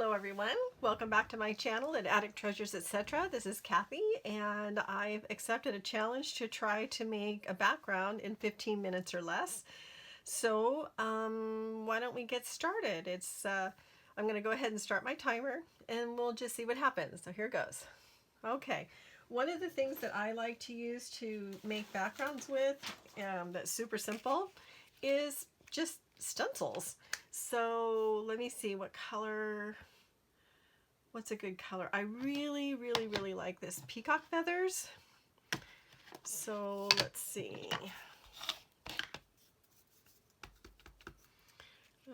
Hello everyone, welcome back to my channel at Attic Treasures etc. This is Kathy and I've accepted a challenge to try to make a background in 15 minutes or less. So why don't we get started? I'm going to go ahead and start my timer and we'll just see what happens. So here goes. Okay, one of the things that I like to use to make backgrounds with that's super simple is just stencils. So let me see what color, what's a good color? I really like this peacock feathers. So let's see.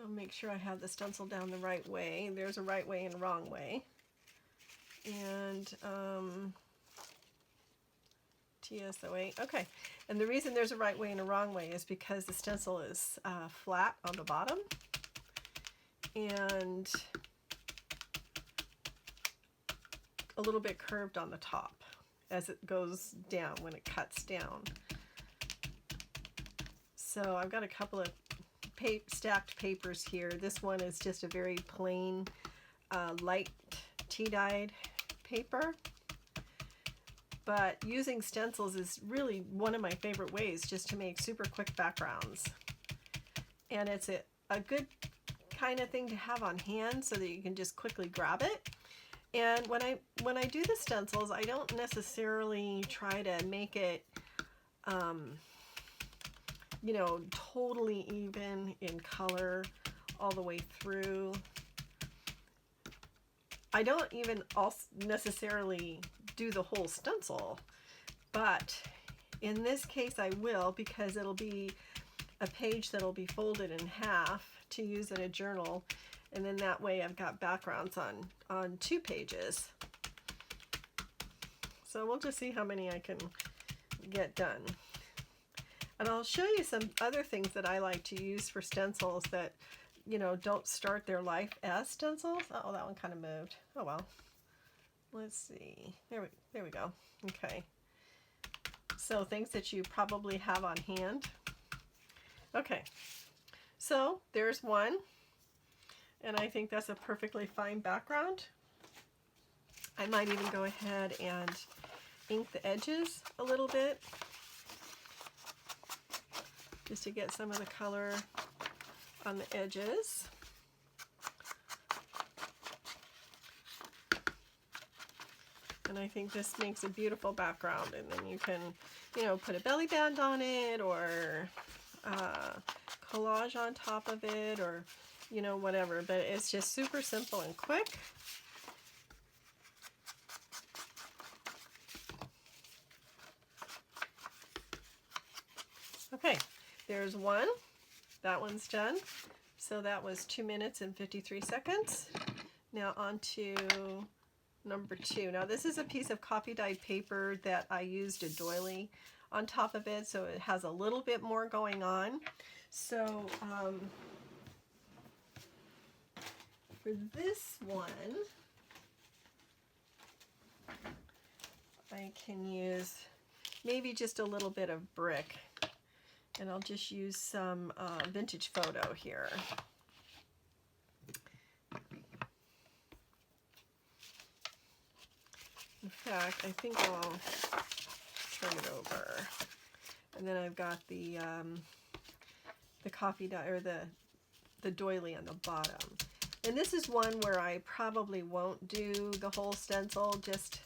I'll make sure I have the stencil down the right way. There's a right way and a wrong way. And TSO8. Okay. And the reason there's a right way and a wrong way is because the stencil is flat on the bottom and a little bit curved on the top as it goes down when it cuts down. So I've got a couple of stacked papers here. This one is just a very plain light tea-dyed paper. But using stencils is really one of my favorite ways just to make super quick backgrounds. And it's a good kind of thing to have on hand so that you can just quickly grab it. And when I do the stencils, I don't necessarily try to make it you know, totally even in color all the way through. I don't even necessarily do the whole stencil, but in this case I will, because it'll be a page that'll be folded in half to use in a journal, and then that way I've got backgrounds on 2 pages. So we'll just see how many I can get done. And I'll show you some other things that I like to use for stencils that, you know, don't start their life as stencils. Oh, that one kind of moved. Oh well. Let's see. There we go. Okay. So things that you probably have on hand. Okay. So there's one. And I think that's a perfectly fine background. I might even go ahead and ink the edges a little bit, just to get some of the color on the edges. And I think this makes a beautiful background, and then you can, you know, put a belly band on it, or collage on top of it, or, you know, whatever. But it's just super simple and quick. Okay, there's one. That one's done. So that was 2 minutes and 53 seconds. Now on to number 2. Now this is a piece of coffee dyed paper that I used a doily on top of it, so it has a little bit more going on. So for this one, I can use maybe just a little bit of brick, and I'll just use some vintage photo here. In fact, I think I'll turn it over, and then I've got the coffee dye, or the doily on the bottom. And this is one where I probably won't do the whole stencil, just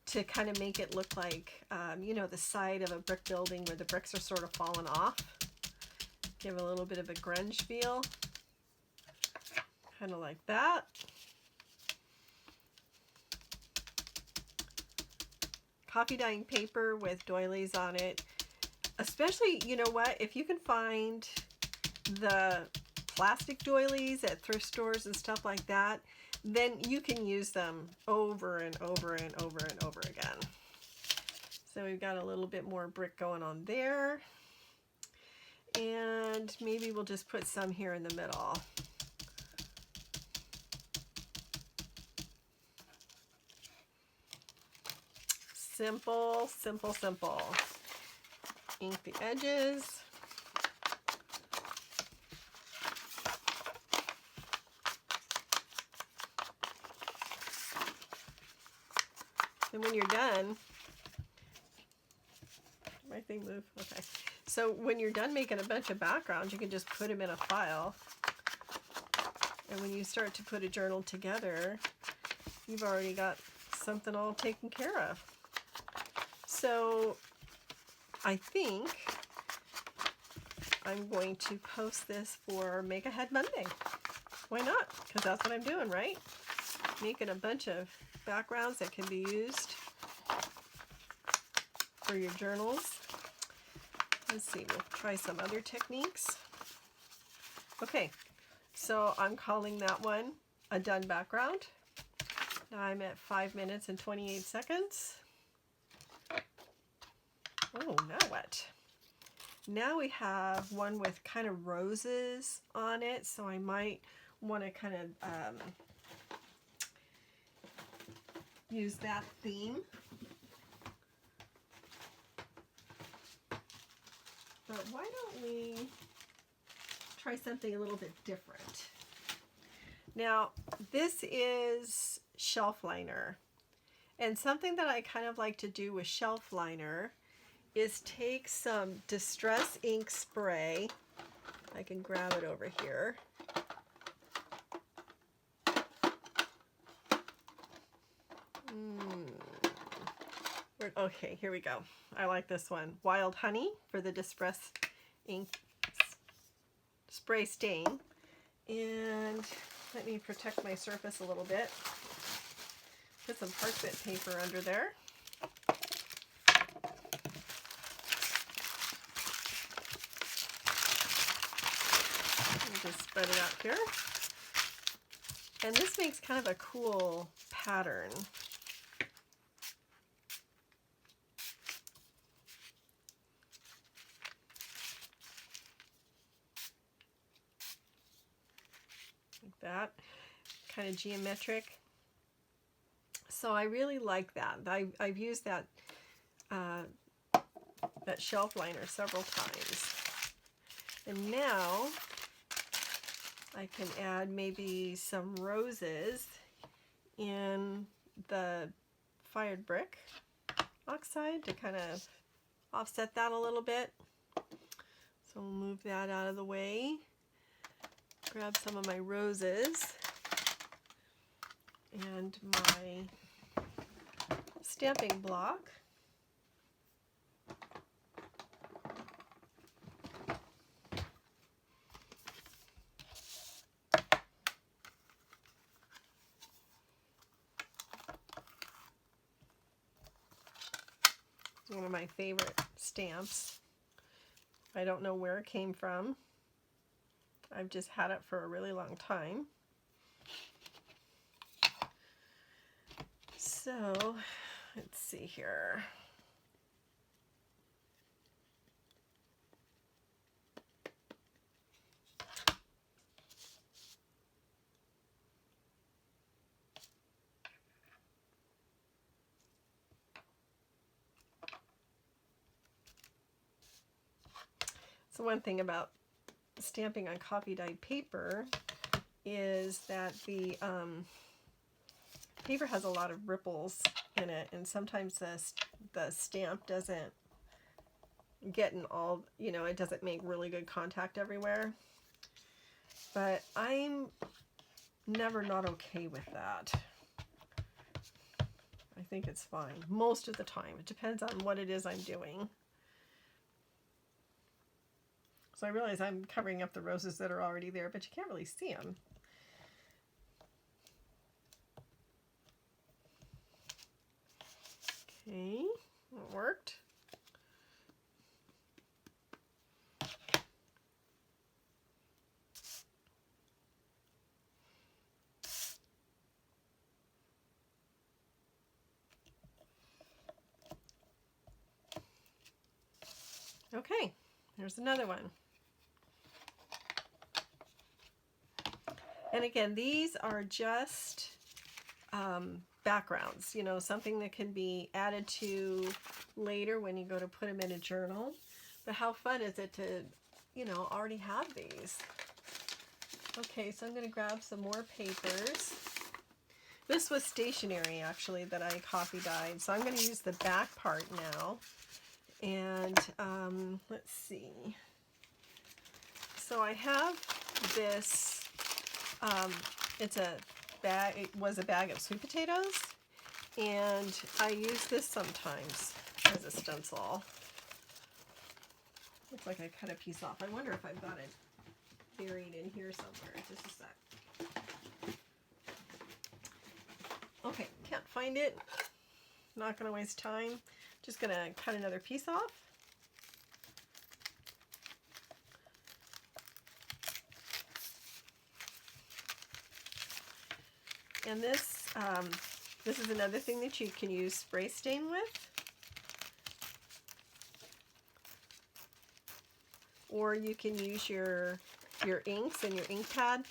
to kind of make it look like, you know, the side of a brick building where the bricks are sort of fallen off. Give a little bit of a grunge feel, kind of like that. Coffee dyeing paper with doilies on it. Especially, you know what, if you can find the plastic doilies at thrift stores and stuff like that, then you can use them over and over and over and over again. So we've got a little bit more brick going on there. And maybe we'll just put some here in the middle. Simple, simple, simple. Ink the edges. And when you're done, my thing move. Okay. So when you're done making a bunch of backgrounds, you can just put them in a file. And when you start to put a journal together, you've already got something all taken care of. So I think I'm going to post this for Make Ahead Monday. Why not? Because that's what I'm doing, right? Making a bunch of backgrounds that can be used for your journals. Let's see, we'll try some other techniques. Okay, so I'm calling that one a done background. Now I'm at 5 minutes and 28 seconds. Oh, now what? Now we have one with kind of roses on it, so I might want to kind of use that theme. But why don't we try something a little bit different? Now, this is shelf liner. And something that I kind of like to do with shelf liner is take some Distress ink spray. I can grab it over here. Okay, here we go. I like this one. Wild Honey for the Distress ink spray stain. And let me protect my surface a little bit. Put some parchment paper under there. Just spread it out here. And this makes kind of a cool pattern. Like that. Kind of geometric. So I really like that. I've used that that shelf liner several times. And now I can add maybe some roses in the fired brick oxide to kind of offset that a little bit. So we'll move that out of the way. Grab some of my roses and my stamping block. It's one of my favorite stamps. I don't know where it came from. I've just had it for a really long time. So, let's see here. So one thing about stamping on coffee dyed paper is that the paper has a lot of ripples in it, and sometimes the stamp doesn't get in all, you know, it doesn't make really good contact everywhere. But I'm never not okay with that. I think it's fine most of the time. It depends on what it is I'm doing. So I realize I'm covering up the roses that are already there, but you can't really see them. Okay, that worked. Okay, there's another one. And again, these are just backgrounds, you know, something that can be added to later when you go to put them in a journal. But how fun is it to, you know, already have these? Okay, so I'm going to grab some more papers. This was stationery actually that I copy dyed. So I'm going to use the back part now. And let's see. So I have this, it's a bag, it was a bag of sweet potatoes. And I use this sometimes as a stencil. Looks like I cut a piece off. I wonder if I've got it buried in here somewhere. Just a sec. Okay, can't find it. Not going to waste time. Just going to cut another piece off. And this is another thing that you can use spray stain with. Or you can use your inks and your ink pad.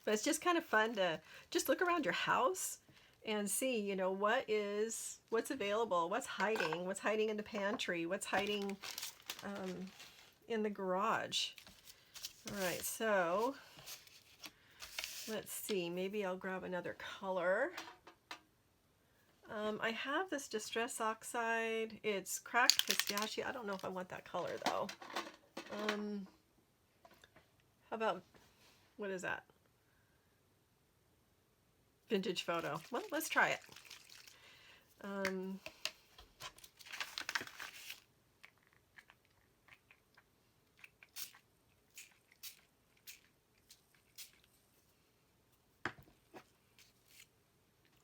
But it's just kind of fun to just look around your house and see, you know, what's available, what's hiding in the pantry, what's hiding in the garage. All right, so let's see, maybe I'll grab another color. I have this Distress Oxide. It's cracked pistachio. I don't know if I want that color though. How about, what is that? Vintage Photo. Well, let's try it.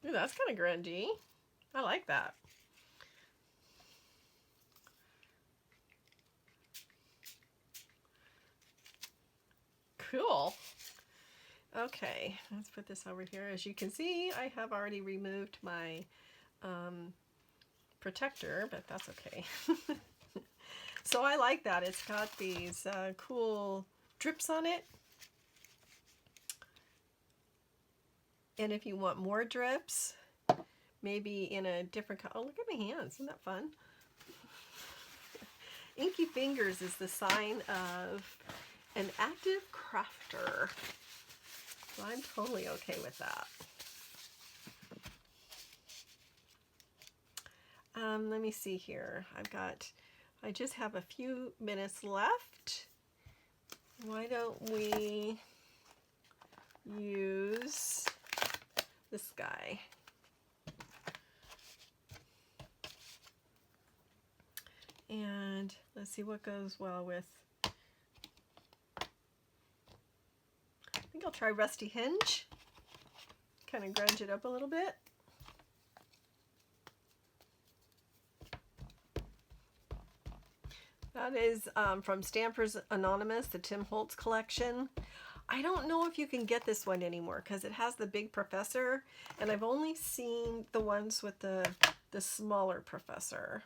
Ooh, that's kind of grungy. I like that. Cool. Okay, let's put this over here. As you can see, I have already removed my protector, but that's okay. So I like that. It's got these cool drips on it. And if you want more drips, maybe in a different color. Oh, look at my hands. Isn't that fun? Inky fingers is the sign of an active crafter. So I'm totally okay with that. Let me see here. I just have a few minutes left. Why don't we use this guy? And let's see what goes well with, I think I'll try Rusty Hinge. Kind of grunge it up a little bit. That is from Stampers Anonymous, the Tim Holtz collection. I don't know if you can get this one anymore because it has the big professor, and I've only seen the ones with the smaller professor.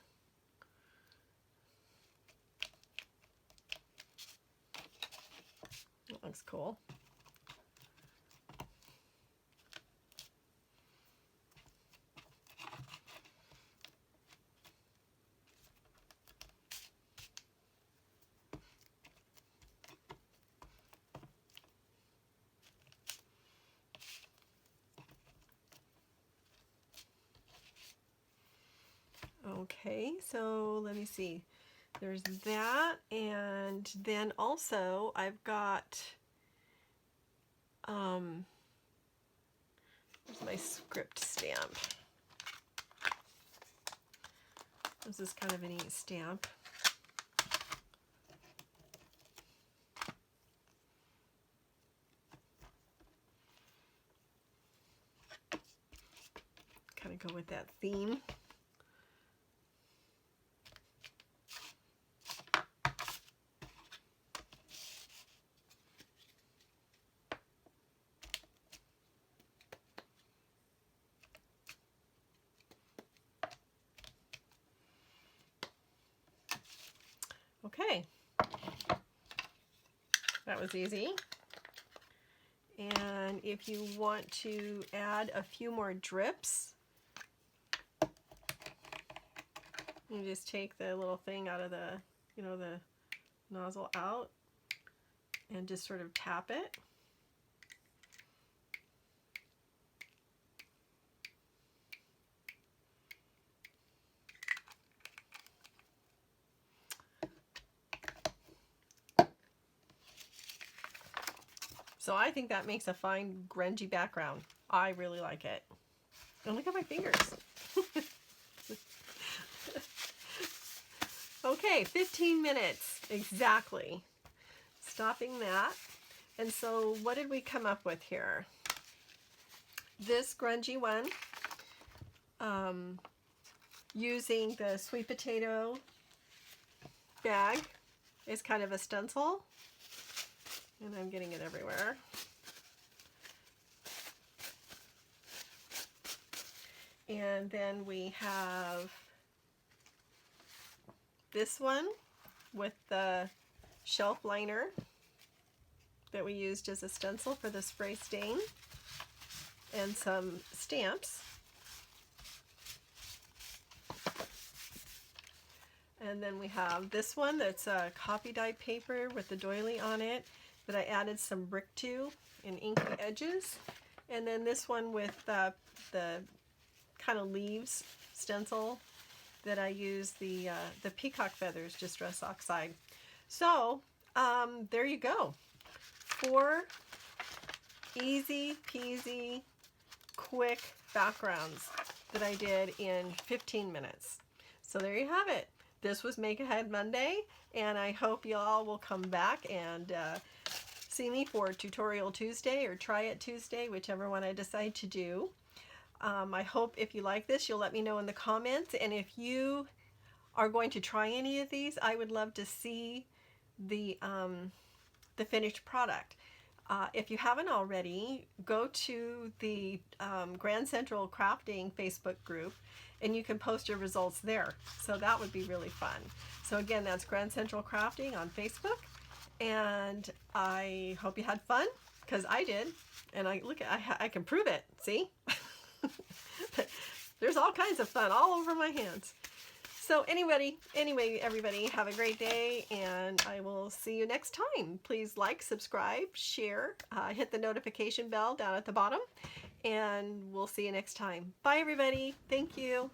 That looks cool. Okay, so let me see. There's that, and then also I've got here's my script stamp. This is kind of a neat stamp. Kind of go with that theme. Okay, that was easy. And if you want to add a few more drips, you just take the little thing out of the, the nozzle out and just sort of tap it. So I think that makes a fine grungy background. I really like it. And look at my fingers. Okay, 15 minutes exactly. Stopping that. And so what did we come up with here? This grungy one, using the sweet potato bag is kind of a stencil. And I'm getting it everywhere. And then we have this one with the shelf liner that we used as a stencil for the spray stain, and some stamps. And then we have this one that's a copy dyed paper with the doily on it that I added some brick to in inky edges. And then this one with the kind of leaves stencil that I use the peacock feathers Distress Oxide. So there you go. 4 easy peasy quick backgrounds that I did in 15 minutes. So there you have it. This was Make Ahead Monday, and I hope you all will come back and see me for Tutorial Tuesday or Try It Tuesday, whichever one I decide to do. I hope if you like this, you'll let me know in the comments, and if you are going to try any of these, I would love to see the finished product. If you haven't already, go to the Grand Central Crafting Facebook group and you can post your results there. So that would be really fun. So again, that's Grand Central Crafting on Facebook. And I hope you had fun, because I did. And I can prove it. See? There's all kinds of fun all over my hands. So anyway, everybody, have a great day, and I will see you next time. Please like, subscribe, share, hit the notification bell down at the bottom, and we'll see you next time. Bye, everybody. Thank you.